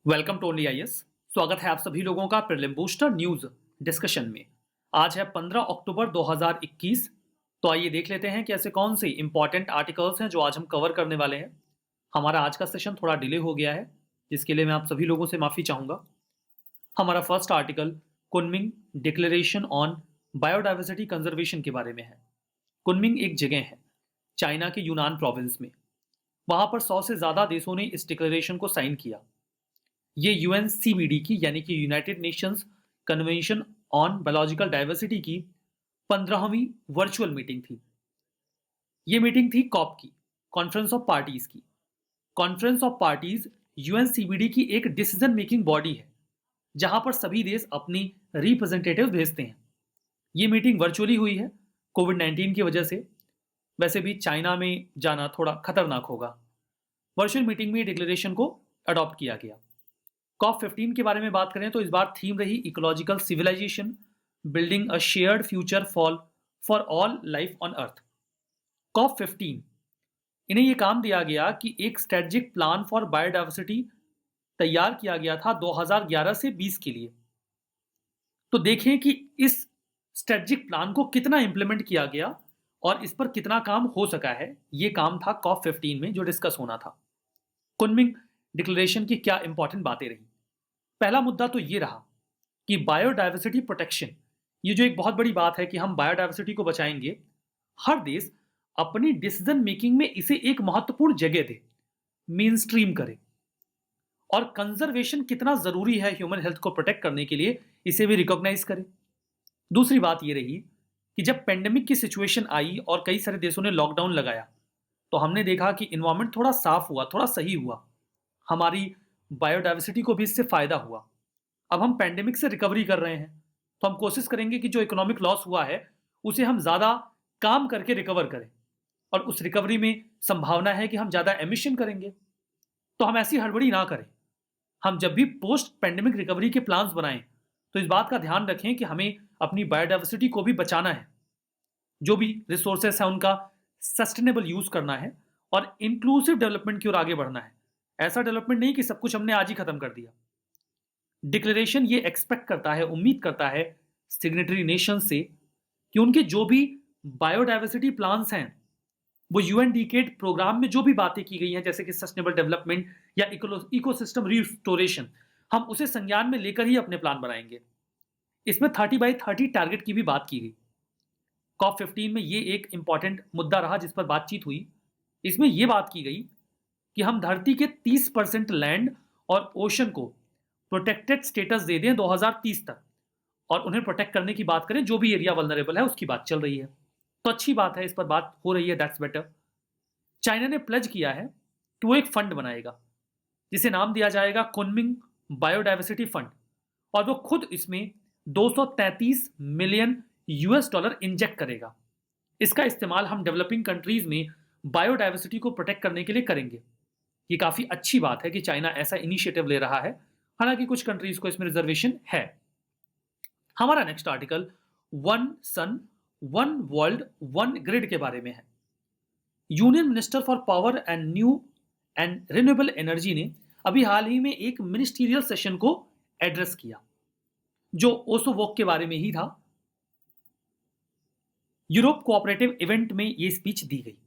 Welcome to only IAS. स्वागत है आप सभी लोगों का प्रीलिम बूस्टर न्यूज डिस्कशन में। आज है 15 अक्टूबर 2021। तो आइए देख लेते हैं कि ऐसे कौन से इंपॉर्टेंट आर्टिकल्स हैं जो आज हम कवर करने वाले हैं। हमारा आज का सेशन थोड़ा डिले हो गया है, जिसके लिए मैं आप सभी लोगों से माफी चाहूंगा। हमारा first article Kunming declaration on biodiversity conservation के बारे में है। कुनमिंग एक जगह है चाइना के यूनान प्रोविंस में। वहां पर 100 से ज्यादा देशों ने इस डिक्लेरेशन को साइन किया। ये यूएनसीबीडी की यानी कि United Nations convention on biological diversity की 15वीं वर्चुअल मीटिंग थी। ये मीटिंग थी कॉप की, कॉन्फ्रेंस ऑफ पार्टीज की। कॉन्फ्रेंस ऑफ पार्टीज यूएनसीबीडी की एक डिसीजन मेकिंग बॉडी है, जहां पर सभी देश अपनी रिप्रेजेंटेटिव भेजते हैं। ये मीटिंग वर्चुअली हुई है कोविड-19 की वजह से। वैसे भी चाइना में जाना थोड़ा खतरनाक होगा। वर्चुअल मीटिंग में डिक्लेरेशन को अडॉप्ट किया गया। कॉप 15 के बारे में बात करें तो इस बार थीम रही ecological civilisation, building a shared future for all life on earth. COP 15 इन्हें यह काम दिया गया कि एक स्ट्रेटेजिक प्लान फॉर बायोडाइवर्सिटी तैयार किया गया था 2011 से 20 के लिए। तो देखें कि इस स्ट्रेटेजिक प्लान को कितना इंप्लीमेंट किया गया और इस पर कितना काम हो सका है। यह काम था कॉप 15 में जो डिस्कस होना था। कुनमिंग डिक्लेरेशन की क्या इंपॉर्टेंट बातें रही। पहला मुद्दा तो ये रहा कि बायोडाइवर्सिटी प्रोटेक्शन, ये जो एक बहुत बड़ी बात है कि हम बायोडाइवर्सिटी को बचाएंगे। हर देश अपनी डिसीजन मेकिंग में इसे एक महत्वपूर्ण जगह दे, मेन स्ट्रीम करे, और कंजर्वेशन कितना जरूरी है ह्यूमन हेल्थ को प्रोटेक्ट करने के लिए, इसे भी रिकॉग्नाइज करे। दूसरी बात ये रही कि जब पेंडेमिक की सिचुएशन आई और कई सारे देशों ने लॉकडाउन लगाया, तो हमने देखा कि इन्वायरमेंट थोड़ा साफ हुआ, थोड़ा सही हुआ। हमारी बायोडाइवर्सिटी को भी इससे फायदा हुआ। अब हम पेंडेमिक से रिकवरी कर रहे हैं, तो हम कोशिश करेंगे कि जो इकोनॉमिक लॉस हुआ है उसे हम ज्यादा काम करके रिकवर करें, और उस रिकवरी में संभावना है कि हम ज्यादा एमिशन करेंगे। तो हम ऐसी हड़बड़ी ना करें। हम जब भी पोस्ट पेंडेमिक रिकवरी के प्लान्स बनाएं तो इस बात का ध्यान रखें कि हमें अपनी बायोडाइवर्सिटी को भी बचाना है। जो भी रिसोर्सेस है उनका सस्टेनेबल यूज करना है और इंक्लूसिव डेवलपमेंट की ओर आगे बढ़ना है। ऐसा डेवलपमेंट नहीं कि सब कुछ हमने आज ही खत्म कर दिया। डिक्लेरेशन ये एक्सपेक्ट करता है, उम्मीद करता है सिग्नेटरी नेशन से कि उनके जो भी बायोडाइवर्सिटी प्लान्स हैं, वो यूएन डिकेड प्रोग्राम में जो भी बातें की गई हैं, जैसे कि सस्टेनेबल डेवलपमेंट या इकोसिस्टम रिस्टोरेशन, हम उसे संज्ञान में लेकर ही अपने प्लान बनाएंगे। इसमें 30 by 30 टारगेट की भी बात की गई। कॉप 15 में ये एक इंपॉर्टेंट मुद्दा रहा जिस पर बातचीत हुई। इसमें यह बात की गई कि हम धरती के 30% लैंड और ओशन को प्रोटेक्टेड स्टेटस दे दें 2030 तक, और उन्हें प्रोटेक्ट करने की बात करें। जो भी एरिया वल्नरेबल है उसकी बात चल रही है, तो अच्छी बात है, इस पर बात हो रही है, दैट्स बेटर। चाइना ने प्लेज किया है कि वो एक फंड बनाएगा जिसे नाम दिया जाएगा कुनमिंग बायोडाइवर्सिटी फंड, और वो खुद इसमें 233 मिलियन यूएस डॉलर इंजेक्ट करेगा। इसका इस्तेमाल हम डेवलपिंग कंट्रीज में बायोडाइवर्सिटी को प्रोटेक्ट करने के लिए करेंगे। ये काफी अच्छी बात है कि चाइना ऐसा इनिशिएटिव ले रहा है, हालांकि कुछ कंट्रीज को इसमें रिजर्वेशन है। हमारा next article one sun one world one grid के बारे में है। Union minister for power and new and renewable energy ने अभी हाल ही में एक मिनिस्टीरियल सेशन को एड्रेस किया, जो ओसोवोक के बारे में ही था। यूरोप कोऑपरेटिव इवेंट में यह स्पीच दी गई।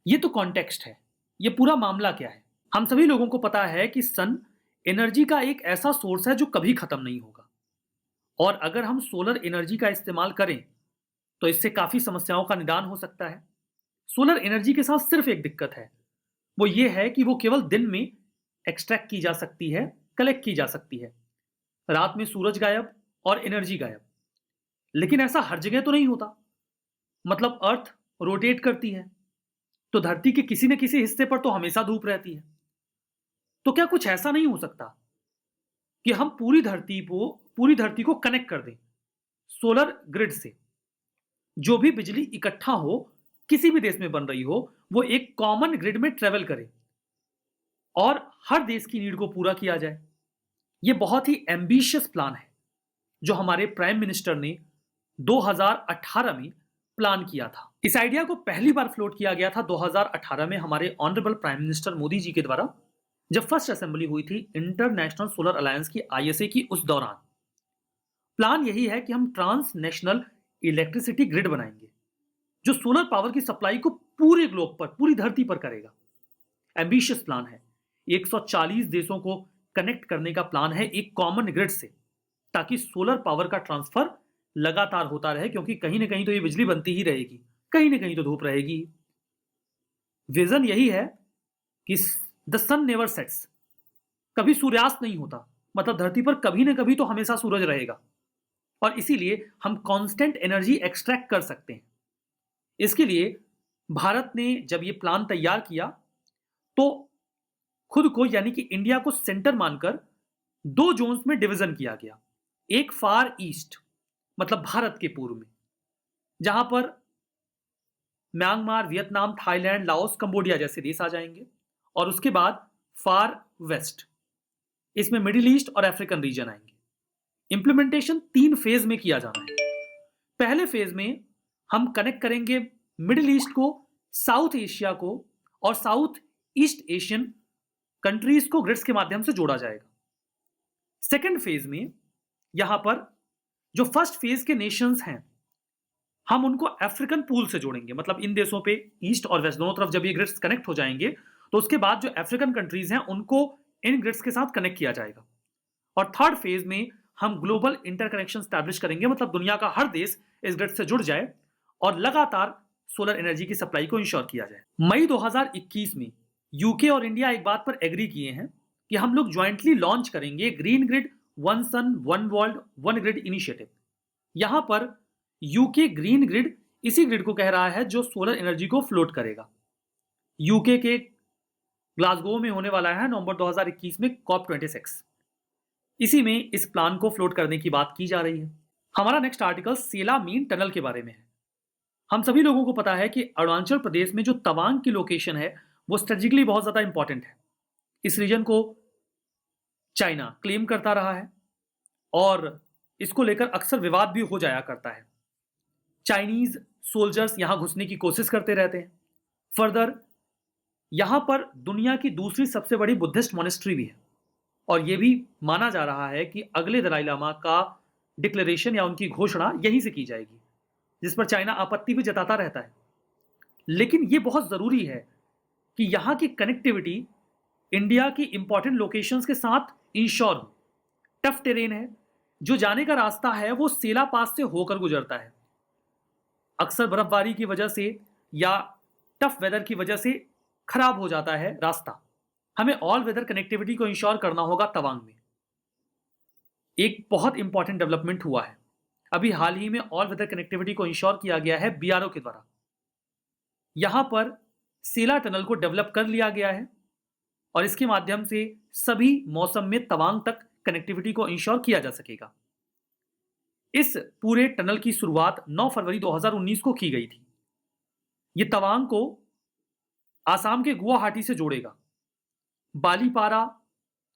ये तो कॉन्टेक्स्ट है, ये पूरा मामला क्या है। हम सभी लोगों को पता है कि सन एनर्जी का एक ऐसा सोर्स है जो कभी खत्म नहीं होगा, और अगर हम सोलर एनर्जी का इस्तेमाल करें तो इससे काफी समस्याओं का निदान हो सकता है। सोलर एनर्जी के साथ सिर्फ एक दिक्कत है, वो ये है कि वो केवल दिन में एक्सट्रैक्ट की जा सकती है, कलेक्ट की जा सकती है। रात में सूरज गायब और एनर्जी गायब। लेकिन ऐसा हर जगह तो नहीं होता। मतलब अर्थ रोटेट करती है, तो धरती के किसी न किसी हिस्से पर तो हमेशा धूप रहती है। तो क्या कुछ ऐसा नहीं हो सकता कि हम पूरी धरती को कनेक्ट कर दें सोलर ग्रिड से? जो भी बिजली इकट्ठा हो, किसी भी देश में बन रही हो, वो एक कॉमन ग्रिड में ट्रेवल करे और हर देश की नीड को पूरा किया जाए। यह बहुत ही एम्बिशियस प्लान है जो हमारे प्राइम मिनिस्टर ने 2018 में प्लान किया था। इस आइडिया को पहली बार फ्लोट किया गया था 2018 में हमारे honourable prime minister Modi ji के द्वारा, जब फर्स्ट असेंबली हुई थी इंटरनेशनल सोलर अलायंस की आईएसए की, उस दौरान प्लान यही है कि हम ट्रांस नेशनल इलेक्ट्रिसिटी ग्रिड बनाएंगे जो सोलर पावर की सप्लाई को पूरे ग्लोब पर, पूरी धरती पर करेगा। एम्बिशियस प्लान है। 140 देशों को कनेक्ट करने का प्लान है एक कॉमन ग्रिड से, ताकि सोलर पावर का ट्रांसफर लगातार होता रहे, क्योंकि कहीं ना कहीं तो ये बिजली बनती ही रहेगी, कहीं ना कहीं तो धूप रहेगी। विजन यही है कि द सन नेवर सेट्स, कभी सूर्यास्त नहीं होता, मतलब धरती पर कभी ना कभी तो हमेशा सूरज रहेगा, और इसीलिए हम कांस्टेंट एनर्जी एक्सट्रैक्ट कर सकते हैं। इसके लिए भारत ने जब ये प्लान तैयार किया तो खुद को, यानी कि इंडिया को सेंटर मानकर 2 जोन्स में डिवीजन किया गया। एक फार ईस्ट, मतलब भारत के पूर्व में, जहां पर Myanmar, Vietnam, Thailand, Laos, Cambodia जैसे देश आ जाएंगे, और उसके बाद फार वेस्ट, इसमें मिडिल ईस्ट और अफ्रीकन रीजन आएंगे। इंप्लीमेंटेशन 3 फेज में किया जाना है। पहले फेज में हम कनेक्ट करेंगे मिडिल ईस्ट को, साउथ एशिया को, और साउथ ईस्ट एशियन कंट्रीज को ग्रिड्स के माध्यम से जोड़ा जाएगा। सेकेंड फेज में यहां पर जो फर्स्ट फेज के नेशंस हैं, हम उनको अफ्रीकन पूल से जोड़ेंगे, मतलब इन देशों पे ईस्ट और वेस्ट दोनों तरफ जब ये ग्रिड्स कनेक्ट हो जाएंगे तो उसके बाद जो अफ्रीकन कंट्रीज हैं उनको इन ग्रिड्स के साथ कनेक्ट किया जाएगा। और थर्ड फेज में हम ग्लोबल इंटरकनेक्शन स्टैब्लिश करेंगे, मतलब दुनिया का हर देश इस ग्रिड से जुड़ जाए और लगातार सोलर एनर्जी की सप्लाई को इंश्योर किया जाए। मई 2021 में यूके और इंडिया एक बात पर एग्री किए हैं कि हम लोग ज्वाइंटली लॉन्च करेंगे green grid one sun one world one grid initiative. यहां पर यूके ग्रीन ग्रिड इसी ग्रिड को कह रहा है जो सोलर एनर्जी को फ्लोट करेगा। यूके के ग्लासगो में होने वाला है नवंबर 2021 में COP26। इसी में इस प्लान को फ्लोट करने की बात की जा रही है। हमारा नेक्स्ट आर्टिकल सेला मीन टनल के बारे में है। हम सभी लोगों को पता है कि अरुणाचल प्रदेश में जो तवांग की लोकेशन है वो स्ट्रेटेजिकली बहुत ज्यादा इंपॉर्टेंट है। इस रीजन को चाइना क्लेम करता रहा है और इसको लेकर अक्सर विवाद भी हो जाया करता है। चाइनीज सोल्जर्स यहां घुसने की कोशिश करते रहते हैं। फर्दर यहां पर दुनिया की दूसरी सबसे बड़ी बुद्धिस्ट मॉनेस्ट्री भी है, और यह भी माना जा रहा है कि अगले दलाई लामा का डिक्लेरेशन या उनकी घोषणा यहीं से की जाएगी, जिस पर चाइना आपत्ति भी जताता रहता है। लेकिन यह बहुत जरूरी है कि यहां की कनेक्टिविटी इंडिया की इंपॉर्टेंट लोकेशंस के साथ इंश्योर हो। टफ टेरेन है, जो जाने का रास्ता है वो सेला पास से होकर गुजरता है। अक्सर बर्फबारी की वजह से या टफ वेदर की वजह से खराब हो जाता है रास्ता। हमें ऑल वेदर कनेक्टिविटी को इंश्योर करना होगा। तवांग में एक बहुत इंपॉर्टेंट डेवलपमेंट हुआ है। अभी हाल ही में ऑल वेदर कनेक्टिविटी को इंश्योर किया गया है बीआरओ के द्वारा। यहां पर सेला टनल को डेवलप कर लिया गया है और इसके माध्यम से सभी मौसम में तवांग तक कनेक्टिविटी को इंश्योर किया जा सकेगा। इस पूरे टनल की शुरुआत 9 फरवरी 2019 को की गई थी। यह तवांग को आसाम के गुवाहाटी से जोड़ेगा, बालीपारा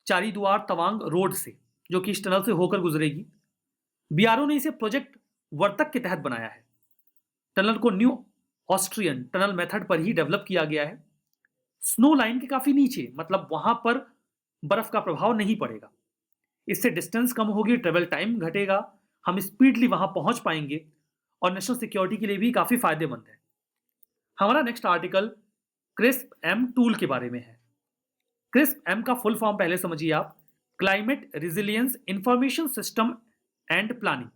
चारीदुआर तवांग रोड से, जो कि इस टनल से होकर गुजरेगी। बीआरओ ने इसे प्रोजेक्ट वर्तक के तहत बनाया है। टनल को न्यू ऑस्ट्रियन टनल मेथड पर ही डेवलप किया गया है। स्नो लाइन के काफी नीचे, मतलब वहां पर बर्फ का प्रभाव नहीं पड़ेगा। इससे डिस्टेंस कम होगी, ट्रेवल टाइम घटेगा, हम स्पीडली वहां पहुंच पाएंगे और नेशनल सिक्योरिटी के लिए भी काफी फायदेमंद है। हमारा next article CRISP M tool के बारे में है। क्रिस्प एम का फुल फॉर्म पहले समझिए आप, climate resilience information system and planning.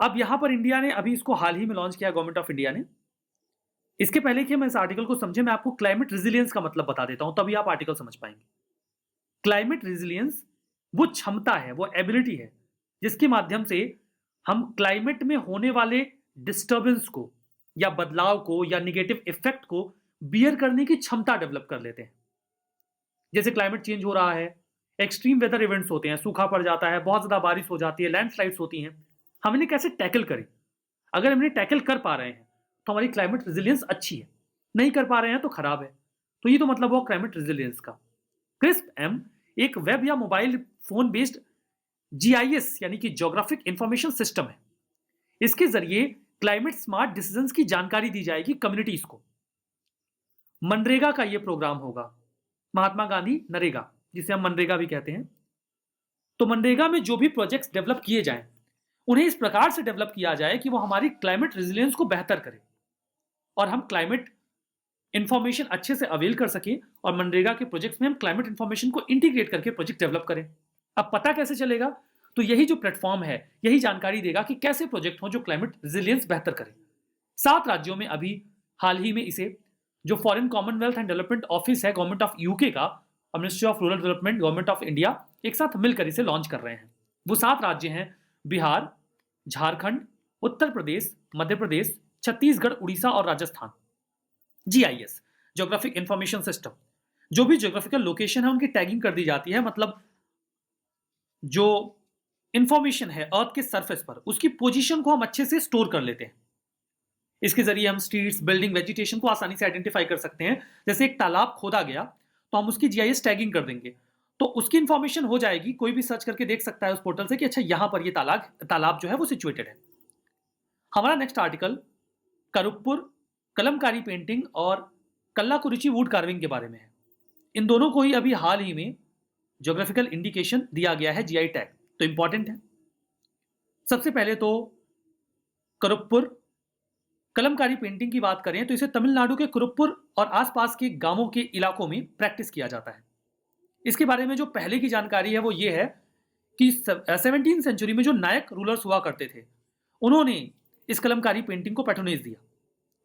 अब यहां पर इंडिया ने अभी इसको हाल ही में लॉन्च किया, गवर्नमेंट ऑफ इंडिया ने। इसके पहले कि हम इस आर्टिकल को समझे, मैं आपको क्लाइमेट रिजिलियंस का मतलब बता देता हूं, तभी आप आर्टिकल समझ पाएंगे। क्लाइमेट रिजिलियंस वो क्षमता है, वो एबिलिटी है जिसके माध्यम से हम क्लाइमेट में होने वाले डिस्टर्बेंस को या बदलाव को या निगेटिव इफेक्ट को बियर करने की क्षमता डेवलप कर लेते हैं। जैसे क्लाइमेट चेंज हो रहा है, एक्सट्रीम वेदर इवेंट्स होते हैं, सूखा पड़ जाता है, बहुत ज्यादा बारिश हो जाती है, लैंडस्लाइड्स होती हैं, हम इन्हें कैसे टैकल करें। अगर हम इन्हें टैकल कर पा रहे हैं तो हमारी क्लाइमेट रेजिलियंस अच्छी है, नहीं कर पा रहे हैं तो खराब है। तो ये तो मतलब हुआ क्लाइमेट रेजिलियंस का। क्रिस्प एम एक वेब या मोबाइल फोन बेस्ड जीआईएस यानी कि ज्योग्राफिक इंफॉर्मेशन सिस्टम है। इसके जरिए क्लाइमेट स्मार्ट डिसीजंस की जानकारी दी जाएगी कम्युनिटीज को। मनरेगा का यह प्रोग्राम होगा, महात्मा गांधी नरेगा, जिसे हम मनरेगा भी कहते हैं। तो मनरेगा में जो भी प्रोजेक्ट्स डेवलप किए जाएं, उन्हें इस प्रकार से डेवलप किया जाए कि वो हमारी क्लाइमेट रेजिलियंस को बेहतर करे और हम क्लाइमेट इंफॉर्मेशन अच्छे से अवेल कर सकें, और मनरेगा के प्रोजेक्ट्स में हम क्लाइमेट इंफॉर्मेशन को इंटीग्रेट करके प्रोजेक्ट डेवलप करें। अब पता कैसे चलेगा? तो यही जो प्लेटफॉर्म है, यही जानकारी देगा कि कैसे प्रोजेक्ट हो जो क्लाइमेट रेजिलियंस बेहतर करें। 7 राज्यों में अभी हाल ही में इसे जो foreign Commonwealth and development office है गवर्नमेंट ऑफ यूके का, और ministry of rural development government of India एक साथ मिलकर इसे लॉन्च कर रहे हैं। वो 7 राज्य हैं: बिहार, झारखंड, उत्तर प्रदेश, मध्य प्रदेश, छत्तीसगढ़, उड़ीसा और Rajasthan. GIS, geographic information system, जो भी ज्योग्राफिकल लोकेशन है उनकी टैगिंग कर दी जाती है, मतलब जो इंफॉर्मेशन है अर्थ के सरफेस पर, उसकी पोजीशन को हम अच्छे से स्टोर कर लेते हैं। इसके जरिए हम स्ट्रीट्स, बिल्डिंग, वेजिटेशन को आसानी से आइडेंटिफाई कर सकते हैं। जैसे एक तालाब खोदा गया तो हम उसकी जीआईएस टैगिंग कर देंगे, तो उसकी इंफॉर्मेशन हो जाएगी, कोई भी सर्च करके देख सकता है उस पोर्टल से कि अच्छा यहां पर ये तालाब जो है वो सिचुएटेड है। हमारा नेक्स्ट आर्टिकल करुप्पुर कलमकारी पेंटिंग और कल्लाकुरिची वुड कार्विंग के बारे में है। इन दोनों को ही अभी हाल ही में ज्योग्राफिकल इंडिकेशन दिया गया है, जीआई टैग, तो इंपॉर्टेंट है। सबसे पहले तो करुप्पुर कलमकारी पेंटिंग की बात करें तो इसे तमिलनाडु के कुरुप्पुर और आसपास के गांवों के इलाकों में प्रैक्टिस किया जाता है। इसके बारे में जो पहले की जानकारी है वो ये है कि 17वीं सेंचुरी में जो नायक रूलर्स हुआ करते थे, उन्होंने इस कलमकारी पेंटिंग को पैट्रोनेज दिया।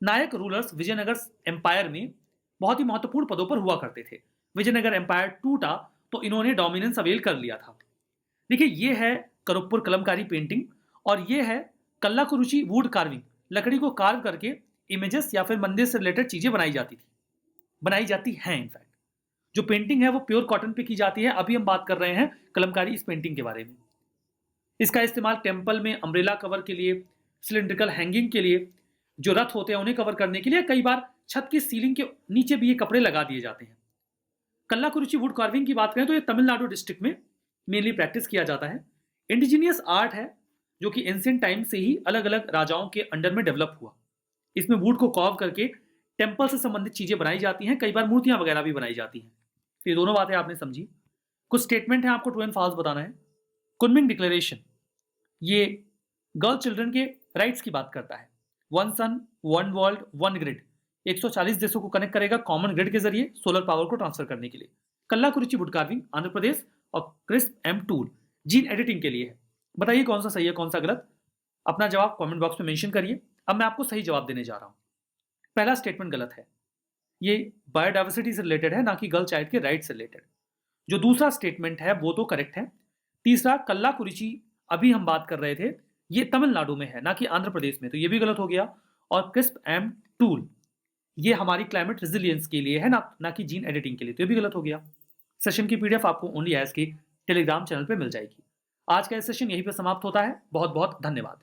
नायक रूलर्स विजयनगर एम्पायर में बहुत ही महत्वपूर्ण पदों पर हुआ करते थे। विजयनगर एम्पायर टूटा तो इन्होंने डोमिनेंस अवेल कर लिया था। देखिए, ये है करुप्पुर कलमकारी पेंटिंग और ये है कल्लाकुरिची वुड कार्विंग। लकड़ी को कार्व करके इमेजेस या फिर मंदिर से रिलेटेड चीजें बनाई जाती हैं। इनफैक्ट जो पेंटिंग है वो प्योर कॉटन पे की जाती है। अभी हम बात कर रहे हैं कलमकारी इस पेंटिंग के बारे में। इसका इस्तेमाल टेम्पल में अम्ब्रेला कवर के लिए, सिलिंड्रिकल हैंगिंग के लिए, जो रथ होते हैं उन्हें कवर करने के लिए, कई बार छत की सीलिंग के नीचे भी ये कपड़े लगा दिए जाते हैं। कल्लाकुरिची वुड कार्विंग की बात करें तो ये तमिलनाडु डिस्ट्रिक्ट में मेनली प्रैक्टिस किया जाता है। इंडिजीनियस आर्ट है जो कि एंशिएंट टाइम से ही अलग अलग राजाओं के अंडर में डेवलप हुआ। इसमें वुड को कार्व करके टेम्पल से संबंधित चीजें बनाई जाती हैं, कई बार मूर्तियां वगैरह भी बनाई जाती हैं। तो ये दोनों बातें आपने समझी। कुछ स्टेटमेंट है आपको ट्रू एंड फॉल्स बताना है। कुनमिंग डिक्लेरेशन, ये गर्ल चिल्ड्रन के राइट्स की बात करता है। One sun one world one grid 140 देशों को कनेक्ट करेगा कॉमन ग्रिड के जरिए सोलर पावर को ट्रांसफर करने के लिए। कल्लाकुरिची वुड कार्विंग आंध्र प्रदेश और CRISP M tool gene editing के लिए है। बताइए कौन सा सही है कौन सा गलत। अपना जवाब कमेंट बॉक्स में मेंशन करिए। अब मैं आपको सही जवाब देने जा रहा हूं। पहला स्टेटमेंट गलत है, ये बायोडाइवर्सिटी से रिलेटेड है, ना कि गर्ल चाइल्ड के राइट से रिलेटेड। जो दूसरा स्टेटमेंट है वो तो करेक्ट है। तीसरा, कल्लाकुरिची अभी हम बात कर रहे थे, ये तमिलनाडु में है ना कि आंध्र प्रदेश में, तो ये भी गलत हो गया। और क्रिस्प एम टूल ये हमारी क्लाइमेट रेजिलियंस के लिए है, ना कि जीन एडिटिंग के लिए, तो ये भी गलत हो गया। सेशन की पीडीएफ आपको ओनली एस के टेलीग्राम चैनल पे मिल जाएगी। आज का ये सेशन यहीं पे समाप्त होता है। बहुत बहुत धन्यवाद।